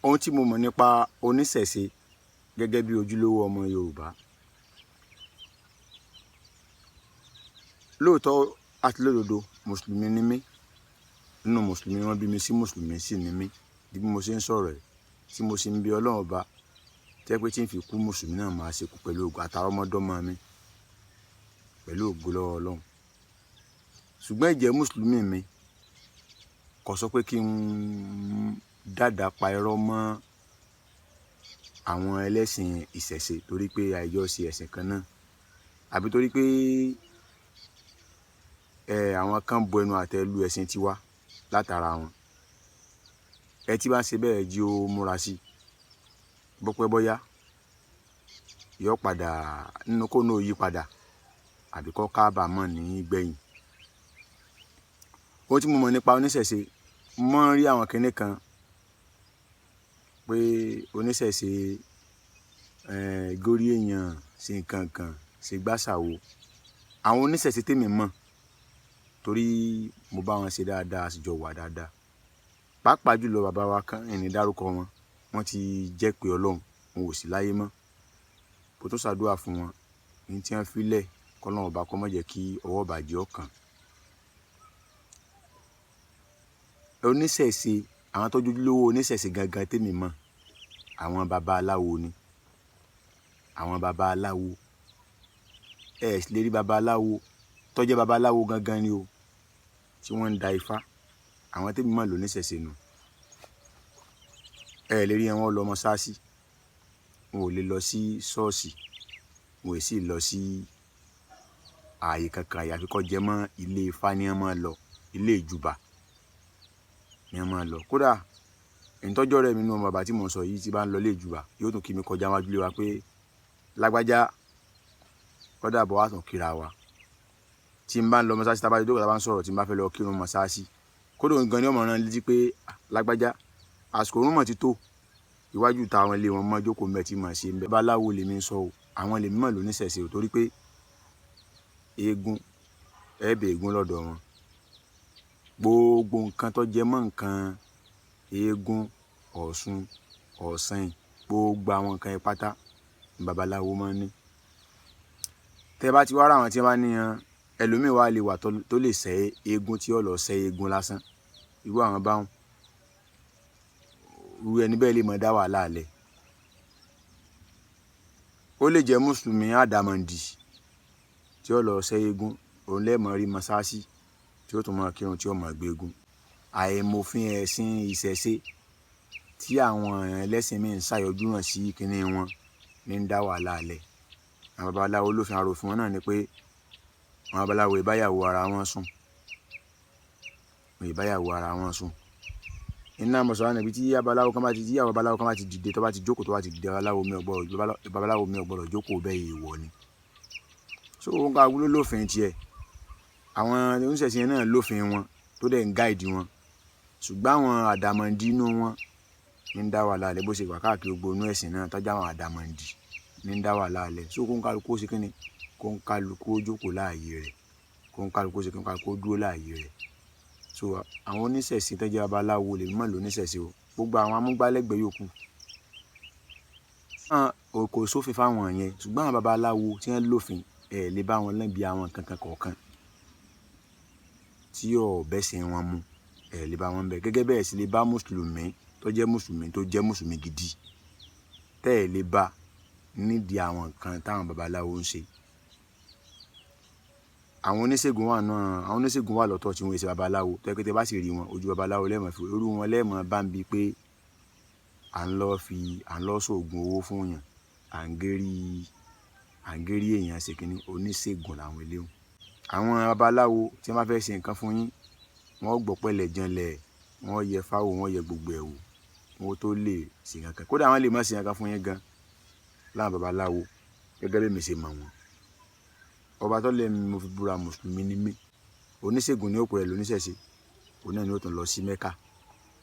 Ohun tí mo mọ̀ nípa oníṣẹ̀ṣe gẹ́gẹ́ bí ojúlówó ọmọ Yorùbá. Lóòótọ́ àti lódodo mùsùlùmí ni mí. Nínú mùsùlùmí wọ́n bí mi sí, mùsùlùmí sì ni mí. Bí mo ṣe ń sọ̀rọ̀ ẹ̀ tí mo sì ń bi Ọlọ́run Ọba tẹ́ pé tí ń fi kú mùsùlùmí náà máa ṣe kú pẹ̀lú ògo àtàwọn ọmọdọ́mọ mi pẹ̀lú ògo lọ́wọ́ Ọlọ́run. Ṣùgbọ́n ìjẹ́ mùsùlùmí mi kò sọ pé kí n dáadáa pa irọ́ mọ́ àwọn ẹlẹ́sìn ìṣẹ̀ṣe torí pé àìjọ sí ẹ̀sìn kan náà, àbí torí pé àwọn kan bu ẹnu àtẹ́ lu ẹ̀sìn tiwa látara wọn. Ẹ tí bá ń ṣe bẹ́ẹ̀ jí ó múra sí bọ́pẹ́ bọ́yá yóò padà nínú kó náà yí padà àbí kó kábàámọ̀ ní gbẹ̀yìn. Ohun tí mo mọ̀ nípa oníṣẹ̀ṣe, mo máa ń rí àwọn kinní kan pé oníṣẹ̀ṣe górí èèyàn ṣe nǹkan kan ṣe gbàṣàwò. Àwọn oníṣẹ̀ṣe tèmi mọ̀ torí mo bá wọn ṣe dáadáa, a sì jọ wà dáadáa. Pàápàá jùlọ bàbá wa kan ẹni dárúkọ wọn, wọ́n ti jẹ́ pé Ọlọ́run wọn ò sí láyé mọ́. Mo tún ṣàdúrà fún wọn ní tí wọ́n fi lẹ̀ k'Ọlọ́run Ọba kó má jẹ́ kí ọwọ́ bàjẹ́ ọkàn. Oníṣẹ̀ṣe, àwọn tó jojúlówó oníṣẹ̀ṣe gangan tèmi mọ̀, àwọn babaláwo ni. Àwọn babaláwo. Sì lè rí babaláwo tó jẹ́ babaláwo gangan ni o, tí wọ́n ń da ifá. Àwọn tèmi mọ̀ lóníṣẹ̀ṣe nù. Lè rí wọn lọ mọ́sáàsì, wọn ò lè lọ sí ṣọ́ọ̀ṣì, wọn ò sì lọ sí ààyè kankan àyàfi kó jẹ́ mọ́ ilé ifá ni wọ́n máa lọ, ilé ìjùbà ni wọ́n máa lọ. Kódà ìtọ́jọ́ rẹ̀ mi nínú ọmọ bàbá tí mo sọ yìí tí bá ń lọ ilé ìjùbà yóò tún kí mi kọjá wájú lé wa pé lágbájá kódà bọ̀ wá tún kíra wa. Tí n bá ń lọ mọ́sáàsì, tá bá jókòó tá bá ń sọ̀rọ̀, tí n bá fẹ́ lọ kírun mọ́sáàsì, kódà òun gan ni ó mọ̀ rán létí pé lágbájá àsìkò òun mọ̀ ti tó, iwájú ta àwọn ilé wọn mọ́ jókòó ń bẹ tí mọ̀ ṣe ń bẹ. Babaláwo lèmi ń sọ o, àwọn lèmi mọ̀ lóníṣẹ̀ṣe o torí pé eégún ẹ̀bẹ̀ eégún lọ́dọ̀ wọn. Gbogbo nǹkan tó jẹ mọ́ nǹkan eégún, ọ̀ṣun, ọ̀sìn, gbogbo àwọn nǹkan ìpátá ni babaláwo máa ń ní. Tẹ́ bá ti wá ra àwọn tí wọ́n bá ní ẹlòmíì wá lè wà tó lè ṣẹ́ eégún tí ó lọ ṣẹ́ eégún lásán. Irú àwọn báwọn, irú ẹni bẹ́ẹ̀ lè mọ̀ dá wàhálà lẹ̀. Ó lè jẹ́ mùsùlùmí àdàmọ̀dì tí ó lọ ṣẹ́ eégún, òun lẹ́ẹ̀mọ́ rí mọ́sáàsì tí ó tún máa kírun tí ó máa gbé eégún. Àìmọ̀fin ẹ̀sìn ìṣẹ̀ṣe tí àwọn ẹlẹ́sìn míì ń ṣàyọjú hàn sí kinní wọn ní ń dá wàhálà lẹ̀. Àwọn babaláwo lófin àròfin wọn náà ni pé àwọn babaláwo ìbáyàwó ara wọn sùn. Ìbáyàwó ara wọn sùn. Iná mọ̀sán níbi tí babaláwo kan bá ti díyàwó babaláwo kan bá ti dìde tó bá ti jókòó tó bá ti dìde babaláwo mi ò gbọ́dọ̀ jókòó bẹ́ẹ̀ èèwọ̀ ni. So òun ká wúlò lófin tiẹ̀. Àwọn oníṣẹ̀ṣe náà lófin wọn tó dẹ̀ ń gáìdì wọn. Ṣùgbọ́n àwọn àdàmọ̀dì inú wọn ní ń dá wàhálà lẹ̀ bó ṣe wà káàkiri gbogbo inú ẹ̀sìn náà tọ́jú àwọn àdàmọ̀dì ní ń dá wàhálà lẹ̀. So kó ń kálukú ó ṣe kíni, kó ń kálukú ó jókòó láàyè rẹ̀, kó ń kálukú ó ṣe kíni, kó ń kálukú ó dúró láàyè rẹ̀. So àwọn oníṣẹ̀ṣe tó jẹ́ babaláwo lèmi mọ̀ lóníṣẹ̀ṣe o. Gbogbo àwọn amúgbálẹ́gbẹ̀ẹ́ yòókù kò sófin fáwọn yẹn, ṣùgbọ́n àwọn babaláwo tí wọ́n lófin lè bá wọn lẹ́bi àwọn kankan kọ̀ọ̀kan tí yóò bẹ́sìn wọn mu, lè bá wọn bẹ̀. Gẹ́gẹ́ bẹ́ẹ̀ sì lè bá mùsùlùmí tó jẹ́ mùsùlùmí gidi lè bá nídìí àwọn nǹkan táwọn babaláwo ń ṣe. Àwọn oníṣègùn wà náà, àwọn oníṣègùn wà lọ́tọ̀ tí wọ́n ṣe babaláwo tó jẹ́ pé tẹ́ bá sì rí wọn ojú babaláwo lẹ́ẹ̀mọ́ fi irú wọn lẹ́ẹ̀mọ́ bá ń bi pé à ń lọ sóògùn owó fún yàn, à ń gérí èèyàn ṣe kínní, oníṣègùn làwọn eléhùn. Àwọn babaláwo tí wọ́n bá fẹ́ ṣe nǹkan fún yín, wọ́n gbọ́ pẹ̀lẹ́ janlẹ̀, wọ́n yẹ fáwò, wọ́n yẹ gbogbo ẹ̀wò, wọ́n tó lè ṣe nǹkan. Kódà wọ́n lè má ṣe nǹkan fún yín gan láwọn babaláwo gẹ́gẹ́ bí mi ṣe mọ̀ wọ́n. Ọba tó lè mo fi búra mùsùlùmí ni mí. Oníṣègùn ni ó pè é lóníṣẹ̀ṣe, òun náà ni ó tún lọ sí Mẹ́kà,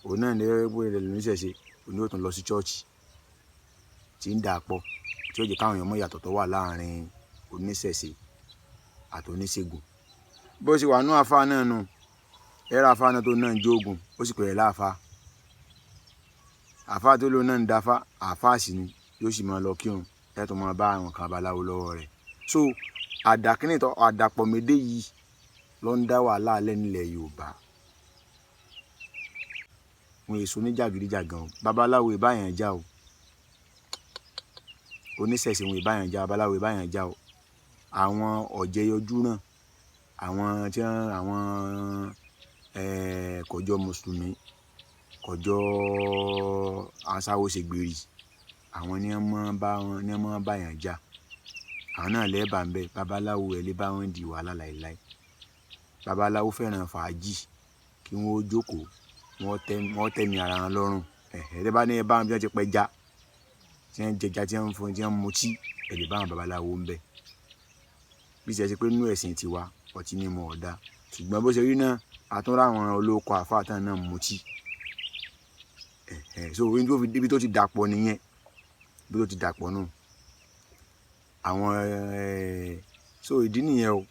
òun náà ni ó pè é lóníṣẹ̀ṣe, òun ni ó tún lọ sí chọ́ọ̀chì tí ń dà pọ̀ tí ó jẹ́ káwọn èèyàn mọ̀ ìyàtọ̀ tó wà láàrin oníṣẹ̀ṣe àti oníṣègùn. Bó ṣe wà nú àfáà náà nù, ẹ̀rọ àfáà náà tó náà ń jóògùn ó sì pè é láàfáà. àfáà tó lóun náà ń dáfá àfáà sì ni yóò sì máa lọ kírun ẹ tó máa bá àwọn kan babaláwo lọ́wọ́ rẹ̀. So àdàkínìtọ́ àdàpọ̀ médé yìí ló ń dá wàhálà alẹ́ nílẹ̀ Yorùbá. Wọn èso ní jàgídíjàgan o, babaláwo ìbáyàn já o, oníṣẹ̀ṣe wọn ìbáyàn já, babaláwo ìbáyàn já o, àwọn ọ̀jẹ̀yọjú náà, àwọn tí àwọn kọjọ mùsùlùmí, kọjọ aṣáwó ṣègbèrè, àwọn ní wọ́n báyàn já, àwọn náà lẹ́ẹ̀bà ń bẹ, babaláwo ẹ̀ lè bá wọn di wàhálà láìláì. Babaláwo fẹ́ràn fàájì, kí wọ́n ó jókòó, wọ́n tẹ́mi ara wọn lọ́rùn. Ẹ bá ní ẹ bá wọn bí wọ́n ti pẹja, tí wọ́n jẹja, tí wọ́n fún, tí wọ́n mutí, ẹ lè bá àwọn babaláwo ń bẹ. Bí ṣe pé nínú ẹ̀sìn tiwa ọtí ní mọ̀ ọ̀dá, ṣùgbọ́n bó ṣe rí náà àtúnrà àwọn olóko àfáà tán náà mutí. So ibi tó ti dàpọ̀ nìyẹn, ibi tó ti dàpọ̀ náà àwọn so ìdí nìyẹn o.